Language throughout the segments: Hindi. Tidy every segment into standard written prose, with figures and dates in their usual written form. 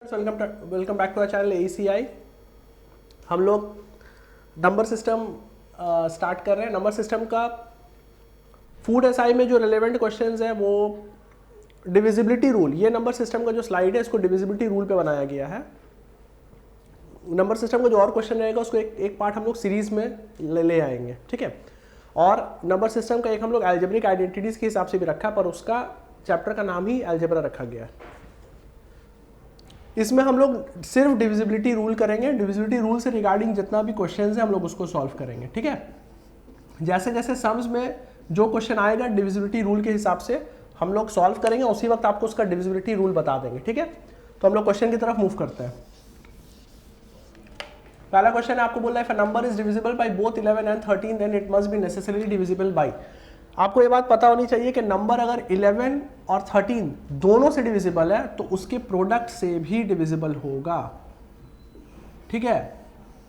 Welcome back to our channel ACI। हम लोग नंबर सिस्टम स्टार्ट कर रहे हैं। नंबर सिस्टम का फूड एसआई में जो रिलेवेंट क्वेश्चंस है वो डिविजिबिलिटी रूल, ये नंबर सिस्टम का जो स्लाइड है इसको डिविजिबिलिटी रूल पे बनाया गया है। नंबर सिस्टम का जो और क्वेश्चन रहेगा उसको एक पार्ट हम लोग सीरीज में ले आएंगे, ठीक है। और नंबर सिस्टम का एक हम लोग एल्जेब्रिक आइडेंटिटीज के हिसाब से भी रखा, पर उसका चैप्टर का नाम ही एल्जेब्रा रखा गया है। इसमें हम लोग सिर्फ डिविजिबिलिटी रूल करेंगे। डिविजिबिलिटी रूल से रिगार्डिंग जितना भी क्वेश्चंस है हम लोग उसको सॉल्व करेंगे, ठीक है। जैसे जैसे सम्स में जो क्वेश्चन आएगा डिविजिबिलिटी रूल के हिसाब से हम लोग सॉल्व करेंगे, उसी वक्त आपको उसका डिविजिबिलिटी रूल बता देंगे, ठीक है। तो हम लोग क्वेश्चन की तरफ मूव करते हैं। पहला क्वेश्चन है, आपको बोल रहा है, if a number is divisible by both 11 and 13 then it must be necessarily divisible by. आपको ये बात पता होनी चाहिए कि नंबर अगर 11 और 13 दोनों से डिविजिबल है तो उसके प्रोडक्ट से भी डिविजिबल होगा, ठीक है।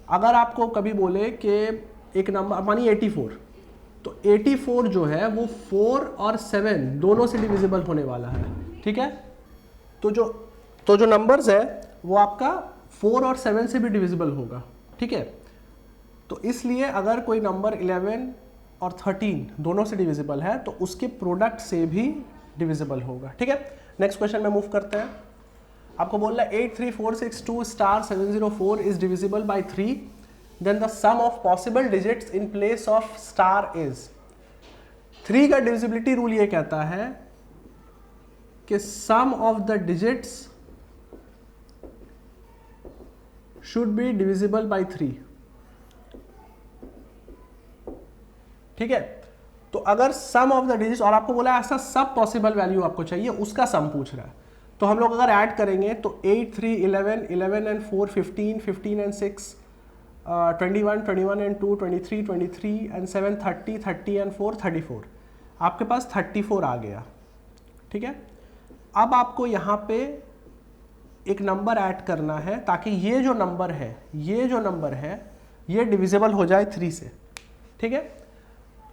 अगर आपको कभी बोले कि एक नंबर मानिए 84, तो 84 जो है वो 4 और 7 दोनों से डिविजिबल होने वाला है, ठीक है। तो जो नंबर्स है वो आपका 4 और 7 से भी डिविजिबल होगा, ठीक है। तो इसलिए अगर कोई नंबर 11 और 13 दोनों से डिविजिबल है तो उसके प्रोडक्ट से भी डिविजिबल होगा, ठीक है। नेक्स्ट क्वेश्चन में मूव करते हैं। आपको बोल रहा है 83462 star 704 is divisible by 3, then the sum of possible digits in place of star is. 3 का डिविजिबिलिटी रूल ये कहता है कि sum of the digits should be divisible by 3, ठीक है। तो अगर सम ऑफ द डिजिट्स, और आपको बोला ऐसा सब पॉसिबल वैल्यू आपको चाहिए, उसका सम पूछ रहा है, तो हम लोग अगर ऐड करेंगे तो 8 3 11 11 and 4 15 15 and 6 21 21 and 2 23 23 and 7 30 30 and 4 34, आपके पास 34 आ गया, ठीक है। अब आपको यहाँ पे एक नंबर ऐड करना है ताकि ये जो नंबर है ये डिविजिबल हो जाए 3 से, ठीक है।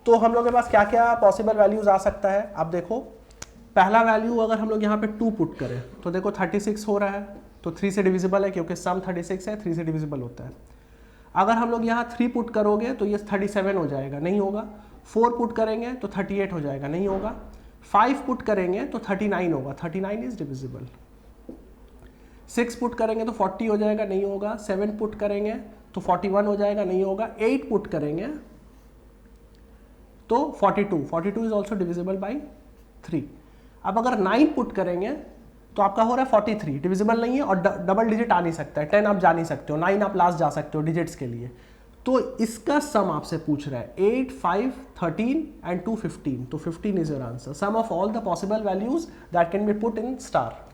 तो हम लोग के पास क्या क्या पॉसिबल वैल्यूज आ सकता है, आप देखो। पहला वैल्यू अगर हम लोग यहाँ पे 2 पुट करें तो देखो 36 हो रहा है, तो 3 से डिविजिबल है क्योंकि सम 36 है, 3 से डिविजिबल होता है। अगर हम लोग यहाँ 3 पुट करोगे तो ये 37 हो जाएगा, नहीं होगा। 4 पुट करेंगे तो 38 हो जाएगा, नहीं होगा। 5 पुट करेंगे तो 39 होगा, 39 इज डिविजिबल। 6 पुट करेंगे तो 40 हो जाएगा, नहीं होगा। 7 पुट करेंगे तो 41 हो जाएगा, नहीं होगा। 8 पुट करेंगे तो 42 इज ऑल्सो डिविजिबल बाई 3। अब अगर 9 पुट करेंगे तो आपका हो रहा है 43, डिविजिबल नहीं है और डबल डिजिट आ नहीं सकता है। 10 आप जा नहीं सकते हो, 9 आप लास्ट जा सकते हो डिजिट्स के लिए। तो इसका सम आपसे पूछ रहा है 8 5 13 एंड 2 15, तो 15 is your answer. Sum of all the possible values that can be put in star.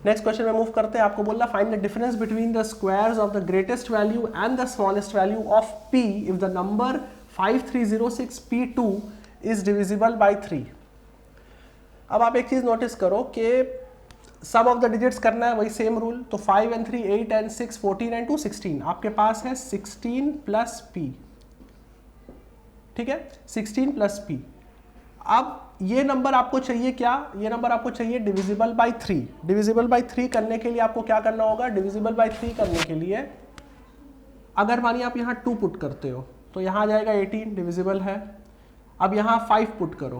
Next question में मूव करते हैं। आपको बोला find the difference between the squares of the greatest value and the smallest value of p if the number 5306p2 is divisible by 3। अब आप एक चीज नोटिस करो कि सम ऑफ द डिजिट्स करना है, वही सेम रूल। तो 5 and 3 8 and 6 14 and 2 16, आपके पास है 16 प्लस p, ठीक है। 16 प्लस p। अब ये नंबर आपको चाहिए क्या, ये नंबर आपको चाहिए डिविजिबल बाई 3। डिविजिबल बाई 3 करने के लिए आपको क्या करना होगा, डिविजिबल बाई 3 करने के लिए अगर मानिए आप यहाँ 2 पुट करते हो तो यहाँ आ जाएगा 18, डिविजिबल है। अब यहाँ 5 पुट करो,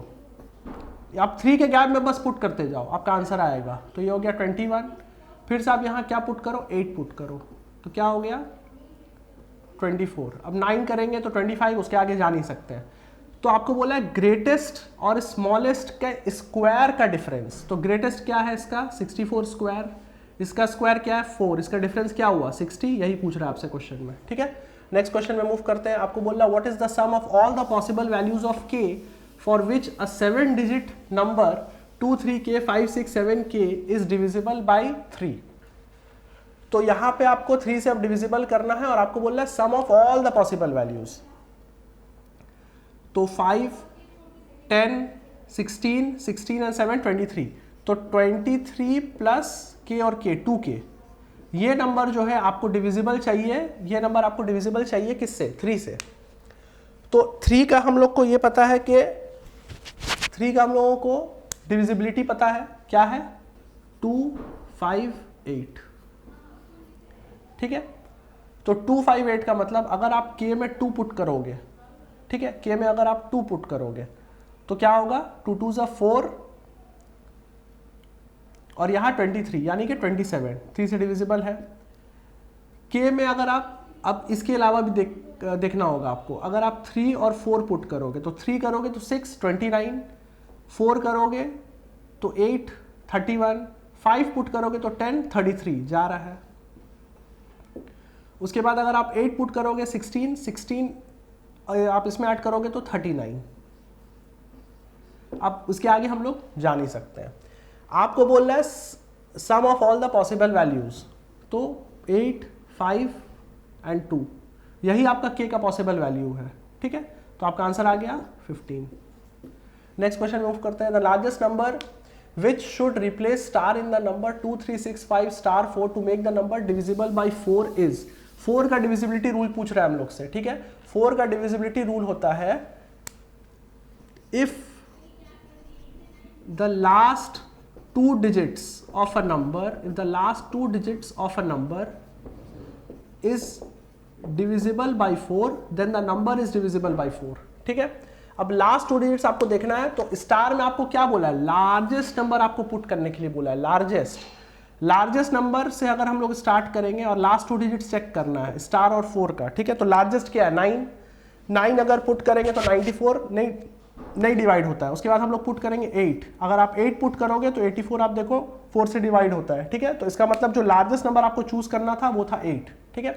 आप 3 के गैप में बस पुट करते जाओ, आपका आंसर आएगा। तो ये हो गया 21। फिर से आप यहाँ क्या पुट करो, 8 पुट करो, तो क्या हो गया 24। अब 9 करेंगे तो 25, उसके आगे जा नहीं सकते हैं। तो आपको बोला है ग्रेटेस्ट और स्मॉलेस्ट के स्क्वायर का डिफरेंस। तो ग्रेटेस्ट क्या है इसका 64 स्क्वायर, इसका स्क्वायर क्या है 4, इसका डिफरेंस क्या हुआ 60, यही पूछ रहा है आपसे क्वेश्चन में, ठीक है। नेक्स्ट क्वेश्चन में मूव करते हैं। आपको बोल रहा है what is the sum of all the possible values of k for which a 7 digit number 2 3 k 5 6 7 k is divisible by 3। तो यहां पे आपको 3 से अब डिविजिबल करना है और आपको बोल रहा है sum of all the possible values. तो 5 10 16 16 एंड 7 23, तो 23 प्लस k और k 2k, ये नंबर जो है आपको डिविजिबल चाहिए। ये नंबर आपको डिविजिबल चाहिए किससे, 3 से। तो 3 का हम लोग को ये पता है कि 3 का हम लोगों को डिविजिबिलिटी पता है, क्या है 2 5 8, ठीक है। तो 258 का मतलब अगर आप k में 2 पुट करोगे, ठीक है, k में अगर आप 2 पुट करोगे तो क्या होगा, 2 2 ज़ा 4 और यहाँ 23 यानी कि 27, 3 से डिविजिबल है। k में अगर आप अब इसके अलावा भी देखना होगा आपको, अगर आप 3 और 4 पुट करोगे तो 3 करोगे तो 6 29, 4 करोगे तो 8 31, 5 पुट करोगे तो 10 33 जा रहा है। उसके बाद अगर आप 8 पुट करोगे 16 आप इसमें ऐड करोगे तो 39। अब उसके आगे हम लोग जा नहीं सकते हैं। आपको बोल रहा है sum of all the possible values, तो 8 5 एंड 2 यही आपका k का पॉसिबल वैल्यू है, ठीक है। तो आपका आंसर आ गया 15। नेक्स्ट क्वेश्चन मूव करते हैं। The largest number which should replace star in the number 2 3 6 5 star 4 to make the number divisible by 4 is. 4 का डिविजिबिलिटी रूल पूछ रहा है हम लोग से, ठीक है। 4 का डिविजिबिलिटी रूल होता है if the last 2 digits of a number, if the last 2 digits of a number is divisible by 4 then the number is divisible by 4, ठीक है। अब लास्ट 2 digits आपको देखना है, तो स्टार में आपको क्या बोला है, लार्जेस्ट नंबर आपको पुट करने के लिए बोला है। लार्जेस्ट नंबर से अगर हम लोग स्टार्ट करेंगे और लास्ट 2 digits चेक करना है स्टार और 4 का, ठीक है। तो लार्जेस्ट क्या है 9 अगर पुट करेंगे तो 94 नहीं डिवाइड होता है। उसके बाद हम लोग पुट करेंगे 8, अगर आप 8 पुट करोगे तो 84 आप देखो 4 से डिवाइड होता है, ठीक है। तो इसका मतलब जो लार्जेस्ट नंबर आपको चूज करना था वो था 8, ठीक है।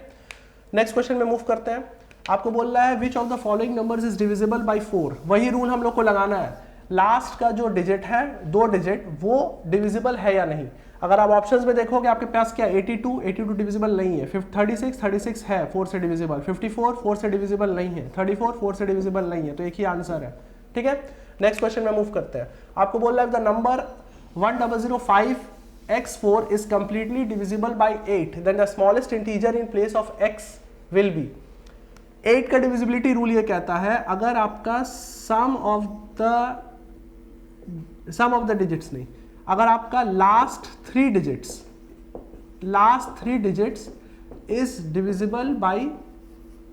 नेक्स्ट क्वेश्चन में मूव करते हैं। आपको बोल रहा है which of the following numbers is divisible bye 4। वही रूल हम लोग को लगाना है, लास्ट का जो डिजिट है 2 डिजिट वो डिविजिबल है या नहीं। अगर आप ऑप्शंस में देखोगे आपके पास क्या 82 डिविजिबल नहीं है, 36 है 4 से डिविजिबल, 54 4 से डिविजिबल नहीं है, 34 4 से डिविजिबल नहीं है, तो एक ही आंसर है, ठीक है। नेक्स्ट क्वेश्चन में मूव करते हैं। आपको बोल रहा है the number 1005x4 is completely divisible by 8 then the smallest integer in place of x will be. 8 का डिविजिबिलिटी रूल ये कहता है अगर आपका सम ऑफ द डिजिट्स नहीं, अगर आपका last 3 digits is divisible by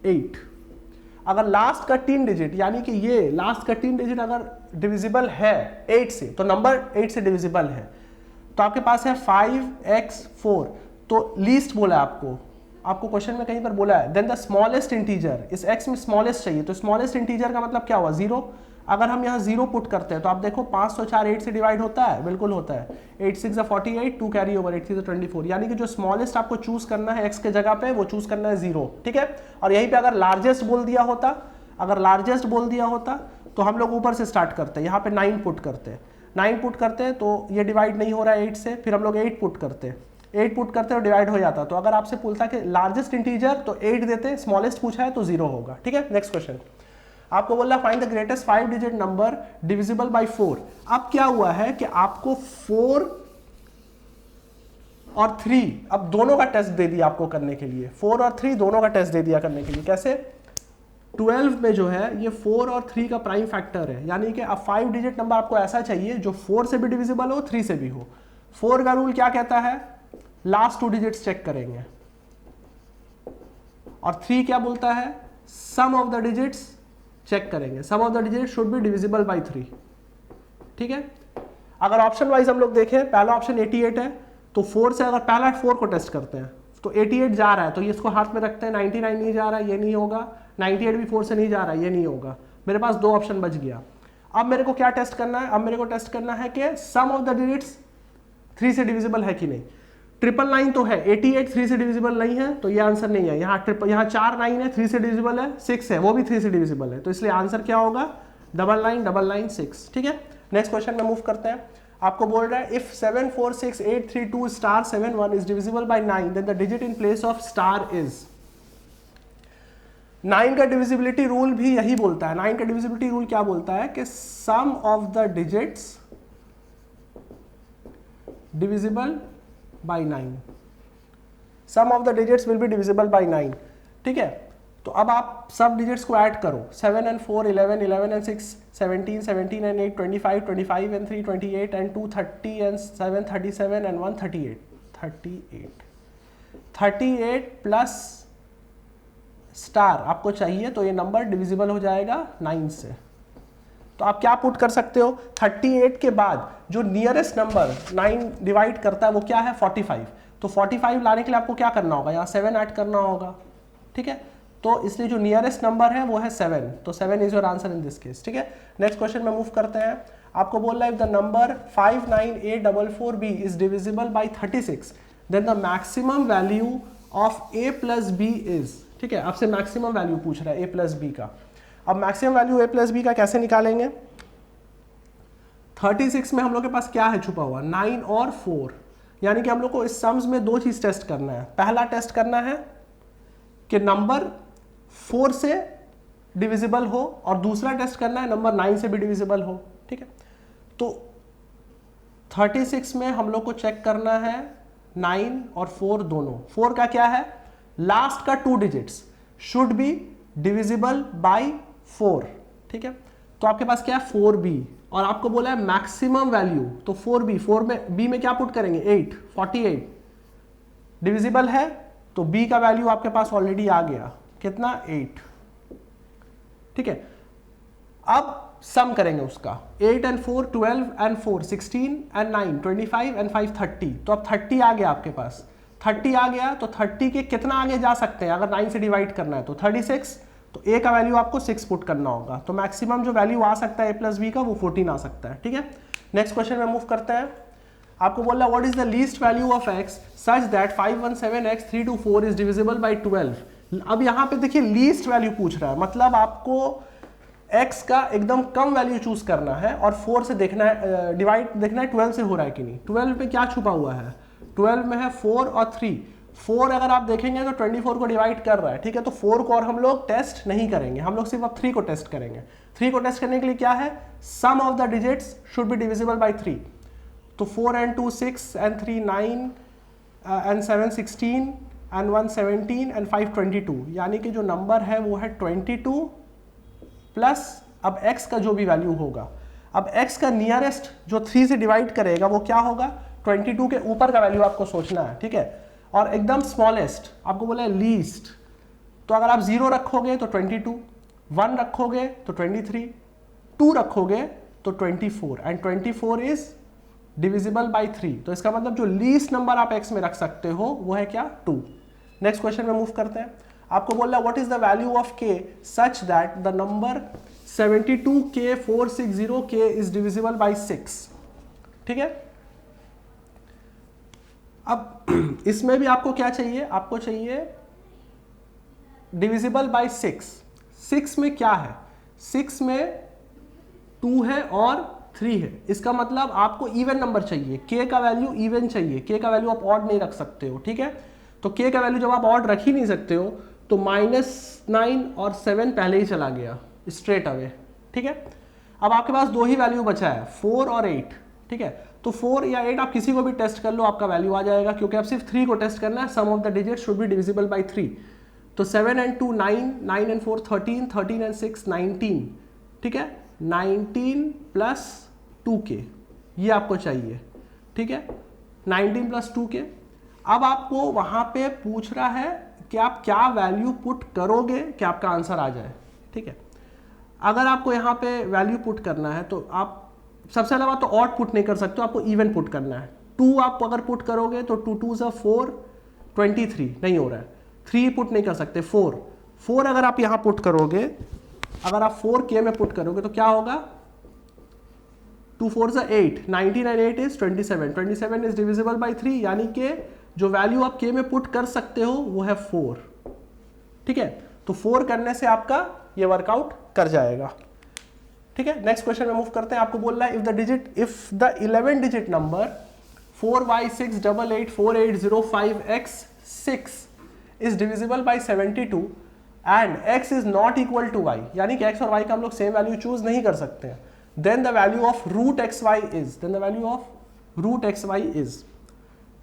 8। अगर लास्ट का 3 डिजिट यानी कि ये लास्ट का 3 डिजिट अगर डिविजिबल है 8 से, तो नंबर 8 से डिविजिबल है। तो आपके पास है 5x4, तो लीस्ट बोला है आपको क्वेश्चन में कहीं पर बोला है देन द स्मॉलेस्ट इंटीजर, इस x में स्मॉलेस्ट चाहिए, तो स्मॉलेस्ट इंटीजर का मतलब क्या हुआ 0। अगर हम यहाँ 0 पुट करते हैं तो आप देखो 504 8 से डिवाइड होता है, बिल्कुल होता है। 8 6 48, 2 कैरी ओवर, 8 3 24, यानी कि जो स्मॉलेस्ट आपको चूज करना है x के जगह पे वो चूज करना है 0, ठीक है। और यहीं पे अगर लार्जेस्ट बोल दिया होता तो हम लोग ऊपर से स्टार्ट करते हैं, यहाँ पे 9 पुट करते हैं तो ये डिवाइड नहीं हो रहा है 8 से, फिर हम लोग 8 पुट करते हैं तो डिवाइड हो जाता। तो अगर आपसे पूछता कि लार्जेस्ट इंटीजर तो 8 देते, स्मॉलेस्ट पूछा है तो 0 होगा, ठीक है। नेक्स्ट क्वेश्चन आपको बोला find the greatest 5 digit number divisible by 4। अब क्या हुआ है कि आपको 4 और 3 अब दोनों का टेस्ट दे दिया आपको करने के लिए, 4 और 3 दोनों का टेस्ट दे दिया करने के लिए। कैसे, 12 में जो है ये 4 और 3 का प्राइम फैक्टर है, यानी कि अब 5 डिजिट नंबर आपको ऐसा चाहिए जो 4 से भी डिविजिबल हो 3 से भी हो। 4 का रूल क्या कहता है, लास्ट 2 डिजिट्स चेक करेंगे, और 3 क्या बोलता है, sum of the digits check करेंगे, sum of the digits should be divisible by 3, ठीक है। अगर ऑप्शन वाइज हम लोग देखें, पहला ऑप्शन 88 है, तो 4 से अगर पहला 4 को टेस्ट करते हैं तो 88 जा रहा है, तो ये इसको हाथ में रखते हैं, 99 नहीं जा रहा है, ये नहीं होगा, 98 भी 4 से नहीं जा रहा है, ये नहीं होगा। मेरे पास 2 ऑप्शन बच गया। अब मेरे को क्या टेस्ट करना है, अब मेरे को टेस्ट करना है कि सम ऑफ द डिजिट्स 3 से डिविजिबल है कि नहीं। 999 तो है, 88 3 से डिविजिबल नहीं है, तो ये आंसर नहीं है। यहाँ 4 9 है, 3 से डिविजिबल है, 6 है, वो भी 3 से डिविजिबल है, तो इसलिए आंसर क्या होगा 999996, ठीक है। नेक्स्ट क्वेश्चन में मूव करते हैं। आपको बोल रहा है if 746832 star 71 is divisible by 9 then the digit in place of star is. 9 का डिविजिबिलिटी रूल भी यही बोलता है। 9 का डिविजिबिलिटी रूल क्या बोलता है कि sum of the digits divisible by 9, sum of the digits will be divisible by 9, ठीक है। तो अब आप सब डिजिट्स को ऐड करो, 7 and 4 11, 11 and 6 17, 17 and 8 25, 25 and 3 28 and 2 30 and 7 37 and 1 38, 38 plus star आपको चाहिए, तो ये नंबर डिविजिबल हो जाएगा 9 से। तो आप क्या पुट कर सकते हो, 38 के बाद जो नियरेस्ट नंबर 9 डिवाइड करता है वो क्या है, 45। तो 45 लाने के लिए आपको क्या करना होगा, यहाँ 7 ऐड करना होगा, ठीक है। तो इसलिए जो नियरेस्ट नंबर है वो है 7, तो 7 is your answer in this case, ठीक है। नेक्स्ट क्वेश्चन में मूव करते हैं। आपको बोल रहा है if the number 59844b is divisible by 36 then the maximum value of a plus b is, ठीक है। आपसे मैक्सिमम वैल्यू पूछ रहा है a प्लस बी का। अब maximum value a plus b का कैसे निकालेंगे, 36 में हम लोग के पास क्या है छुपा हुआ, 9 और 4, यानी कि हम लोग को इस सम्स में दो चीज टेस्ट करना है। पहला टेस्ट करना है कि नंबर 4 से डिविजिबल हो, और दूसरा टेस्ट करना है नंबर 9 से भी डिविजिबल हो, ठीक है। तो 36 में हम लोग को चेक करना है 9 और 4 दोनों। 4 का क्या है, लास्ट का 2 digits should be divisible bye 4, ठीक है। तो आपके पास क्या है 4b, और आपको बोला है मैक्सिमम वैल्यू, तो 4b, 4 में b में क्या पुट करेंगे 8, 48 डिविजिबल है, तो b का वैल्यू आपके पास ऑलरेडी आ गया, कितना 8, ठीक है। अब सम करेंगे उसका, 8 and 4 12 and 4 16 and 9 25 and 5 30, तो अब 30 आ गया आपके पास, 30 आ गया, तो 30 के कितना आगे जा सकते हैं, अगर 9 से डिवाइड करना है तो 36, तो a का वैल्यू आपको 6 पुट करना होगा, तो मैक्सिमम जो वैल्यू आ सकता है a प्लस बी का वो 14 आ सकता है, ठीक है। नेक्स्ट क्वेश्चन में मूव करते हैं। आपको बोल रहा है what is the least value of x such that 517x 324 is divisible bye 12। अब यहाँ पे देखिए लीस्ट वैल्यू पूछ रहा है, मतलब आपको x का एकदम कम वैल्यू चूज करना है और 4 से देखना है, डिवाइड देखना है 12 से हो रहा है कि नहीं। 12 में क्या छुपा हुआ है, 12 में है 4 और 3। 4 अगर आप देखेंगे तो 24 को डिवाइड कर रहा है, ठीक है। तो 4 को और हम लोग टेस्ट नहीं करेंगे, हम लोग सिर्फ अब 3 को टेस्ट करेंगे। 3 को टेस्ट करने के लिए क्या है, sum of the digits should be divisible by 3। तो 4 and 2 6 and 3 9 and 7 16 and 1 17 and 5 22, यानी कि जो नंबर है वो है 22 प्लस अब x का जो भी वैल्यू होगा। अब x का नियरेस्ट जो 3 से डिवाइड करेगा वो क्या होगा, 22 के ऊपर का वैल्यू आपको सोचना है, ठीक है। और एकदम स्मॉलेस्ट आपको बोला है लीस्ट, तो अगर आप 0 रखोगे तो 22, 1 रखोगे तो 23, 2 रखोगे तो 24, एंड 24 इज डिविजिबल बाय 3। तो इसका मतलब जो लीस्ट नंबर आप x में रख सकते हो वो है क्या, 2। नेक्स्ट क्वेश्चन में मूव करते हैं। आपको बोल रहा है what is the value of k such that the number 72k460k is divisible bye 6, ठीक है। अब इसमें भी आपको क्या चाहिए, आपको चाहिए डिविजिबल बाय 6। 6 में क्या है, 6 में 2 है और 3 है, इसका मतलब आपको इवन नंबर चाहिए, k का वैल्यू इवन चाहिए, k का वैल्यू आप ऑड नहीं रख सकते हो, ठीक है। तो k का वैल्यू जब आप ऑड रख ही नहीं सकते हो तो -9 और 7 पहले ही चला गया स्ट्रेट अवे, ठीक है। अब आपके पास दो ही वैल्यू बचा है, 4 और 8, ठीक है। तो 4 या 8 आप किसी को भी टेस्ट कर लो, आपका वैल्यू आ जाएगा, क्योंकि आप सिर्फ 3 को टेस्ट करना है, sum of the digit should be divisible by 3। तो 7 and 2 9, 9 and 4 13, 13 and 6 19, ठीक है। 19 प्लस 2k ये आपको चाहिए, ठीक है, 19 प्लस 2k। अब आपको वहां पे पूछ रहा है कि आप क्या वैल्यू पुट करोगे कि आपका आंसर आ जाए, ठीक है। अगर आपको यहाँ पे वैल्यू पुट करना है तो आप सबसे अलावा तो ऑड पुट नहीं कर सकते हो, आपको इवन पुट करना है। 2 आप अगर पुट करोगे तो 2 2 4 23 नहीं हो रहा है, 3 पुट नहीं कर सकते, 4 अगर आप यहाँ पुट करोगे, अगर आप 4k में पुट करोगे तो क्या होगा, 2 4 8, 19 and 8 is 27, 27 is divisible by 3, यानी कि जो वैल्यू आप k में पुट कर सकते हो वो है 4, ठीक है। तो 4 करने से आपका ये वर्कआउट कर जाएगा, ठीक है। नेक्स्ट क्वेश्चन में मूव करते हैं। आपको बोल रहा है if the 11 digit number 4y6884805x6 is divisible by 72 and x is not equal to y, यानी कि x और y का हम लोग सेम वैल्यू चूज नहीं कर सकते हैं, then the value of root xy is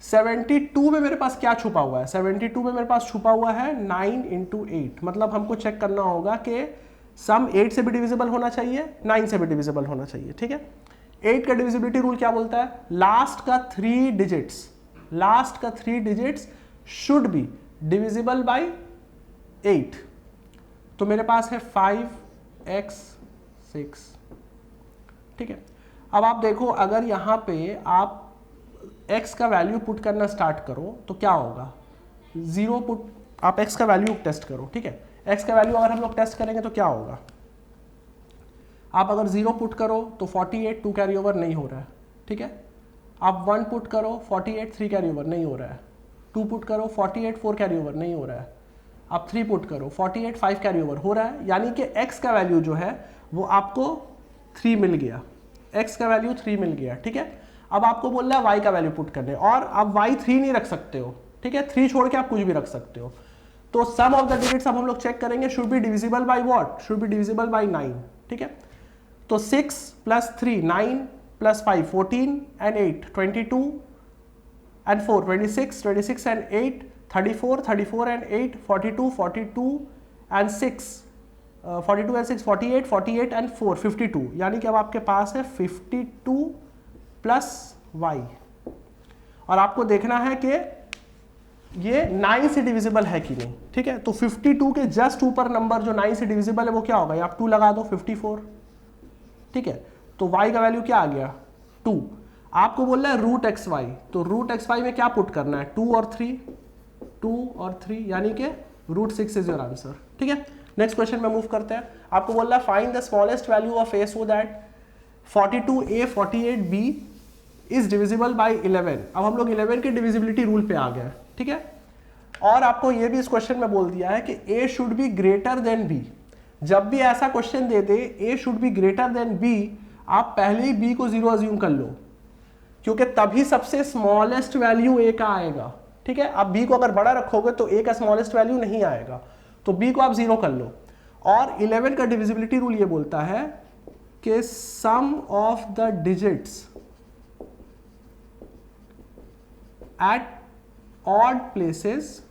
72 में मेरे पास क्या छुपा हुआ है, 72 में मेरे पास छुपा हुआ है 9 into 8, मतलब हमको चेक करना होगा कि सम 8 से भी डिविजिबल होना चाहिए, 9 से भी डिविजिबल होना चाहिए, ठीक है। 8 का डिविजिबिलिटी रूल क्या बोलता है, लास्ट का 3 digits should be divisible by 8। तो मेरे पास है 5x6, ठीक है। अब आप देखो, अगर यहाँ पे आप x का वैल्यू पुट करना स्टार्ट करो तो क्या होगा, 0 पुट, आप x का वैल्यू टेस्ट करो, ठीक है। x का वैल्यू अगर हम लोग टेस्ट करेंगे तो क्या होगा, आप अगर 0 पुट करो तो 48 2 कैरी ओवर नहीं हो रहा है, ठीक है। आप 1 पुट करो 48 3 कैरी ओवर नहीं हो रहा है, 2 पुट करो 48 4 कैरी ओवर नहीं हो रहा है, आप 3 पुट करो 48 5 कैरी ओवर हो रहा है। यानी कि x का वैल्यू जो है वो आपको 3 मिल गया, x का वैल्यू 3 मिल गया, ठीक है। अब आपको बोल रहा है y का वैल्यू पुट करने, और आप y 3 नहीं रख सकते हो, ठीक है, 3 छोड़ के आप कुछ भी रख सकते हो। तो सम ऑफ द डिजिट्स अब हम लोग चेक करेंगे, should be divisible by what, should be divisible by 9, ठीक है। तो 6 + 3 9 + 5 14 and 8 22 and 4 26 26 and 8 34 34 and 8 42 42 and 6 42 and 6 48 48 and 4 52। यानी कि अब आपके पास है 52 + y, और आपको देखना है कि ये 9 से डिविजिबल है कि नहीं, ठीक है। तो 52 के जस्ट ऊपर नंबर जो 9 से डिविजिबल है वो क्या होगा, आप 2 लगा दो 54, ठीक है। तो y का वैल्यू क्या आ गया 2। आपको बोल रहा है √xy, तो √xy में क्या पुट करना है, 2 और 3 2 और 3, यानी कि √6 इज योर आंसर, ठीक है। नेक्स्ट क्वेश्चन में मूव करते हैं। आपको बोल रहा है find the smallest value of a so that 42a 48b is divisible bye 11। अब हम लोग 11 के डिविजिबिलिटी रूल पे आ गए, ठीक है। और आपको ये भी इस क्वेश्चन में बोल दिया है कि a should be greater than b। जब भी ऐसा question they they a should be greater than b, आप पहले ही b को 0 अज्यूम कर लो, क्योंकि तभी सबसे स्मॉलेस्ट वैल्यू a का आएगा, ठीक है। आप b को अगर बड़ा रखोगे तो a का स्मॉलेस्ट वैल्यू नहीं आएगा, तो b को आप 0 कर लो। और 11 का डिविजिबिलिटी रूल ये बोलता है कि sum of the digits at odd places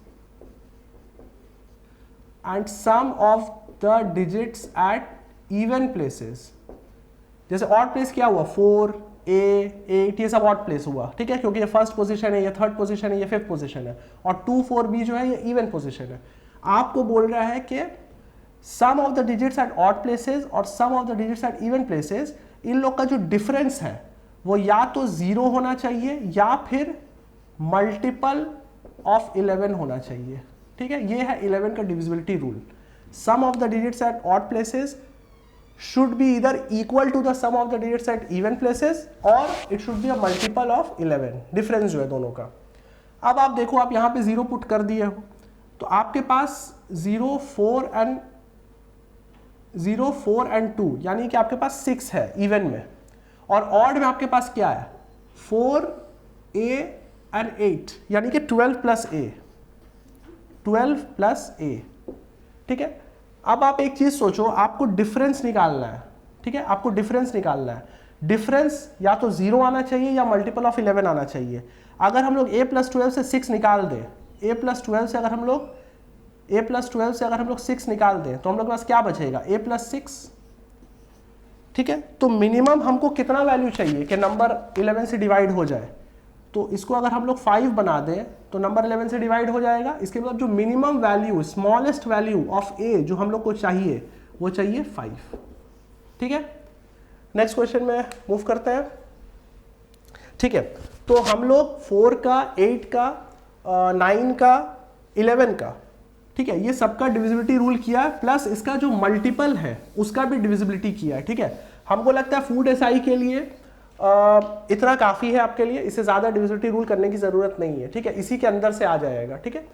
and sum of the digits at even places. जैसे ऑड प्लेस क्या हुआ, 4 A 8, ये सब ऑड प्लेस हुआ, ठीक है, क्योंकि ये फर्स्ट पोजीशन है, ये थर्ड पोजीशन है, ये फिफ्थ पोजीशन है, और 2 4 B जो है ये इवन पोजीशन है। आपको बोल रहा है कि sum of the digits at odd places और sum of the digits at even places, इन लोग का जो डिफरेंस है वो या तो 0 होना चाहिए या फिर मल्टीपल ऑफ 11 होना चाहिए, ठीक है। ये है 11 का divisibility rule. Sum of the digits at odd places should be either equal to the sum of the digits at even places or it should be a multiple of 11, difference जो है दोनों का। अब आप देखो, आप यहाँ पे 0 पुट कर दिए हो, तो आपके पास 0 4 and 2, यानी कि आपके पास 6 है इवन में, और ऑड में आपके पास क्या है 4a and 8, यानी कि 12 + a, ठीक है। अब आप एक चीज सोचो, आपको डिफरेंस निकालना है, ठीक है, आपको डिफरेंस निकालना है। डिफरेंस या तो 0 आना चाहिए या मल्टीपल ऑफ 11 आना चाहिए। अगर हम लोग a + 12 से 6 निकाल दें, a + 12 से अगर हम लोग 6 निकाल दें तो हम लोग के पास क्या बचेगा, a + 6, ठीक है। तो मिनिमम हमको कितना वैल्यू चाहिए कि नंबर 11 से डिवाइड हो जाए, तो इसको अगर हम लोग 5 बना दें तो नंबर 11 से डिवाइड हो जाएगा। इसके मतलब जो minimum value, smallest value of a जो हम लोग को चाहिए वो चाहिए 5, ठीक है। नेक्स्ट क्वेश्चन में मूव करते हैं, ठीक है। तो हम लोग 4 का, 8 का, 9 का, 11 का, ठीक है, ये सबका डिविजिबिलिटी रूल किया है, प्लस इसका जो मल्टीपल है उसका भी डिविजिबिलिटी किया है, ठीक है। हमको लगता है फूड एसआई के लिए इतना काफ़ी है आपके लिए, इससे ज़्यादा डिविजिबिलिटी रूल करने की ज़रूरत नहीं है, ठीक है, इसी के अंदर से आ जाएगा, ठीक है।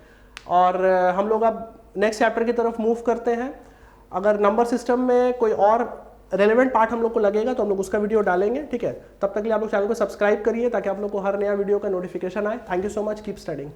और हम लोग अब नेक्स्ट चैप्टर की तरफ मूव करते हैं। अगर नंबर सिस्टम में कोई और रेलेवेंट पार्ट हम लोग को लगेगा तो हम लोग उसका वीडियो डालेंगे, ठीक है। तब तक के लिए आप लोग चैनल को सब्सक्राइब करिए ताकि आप लोग को हर नया वीडियो का नोटिफिकेशन आए। Thank you so much, keep studying.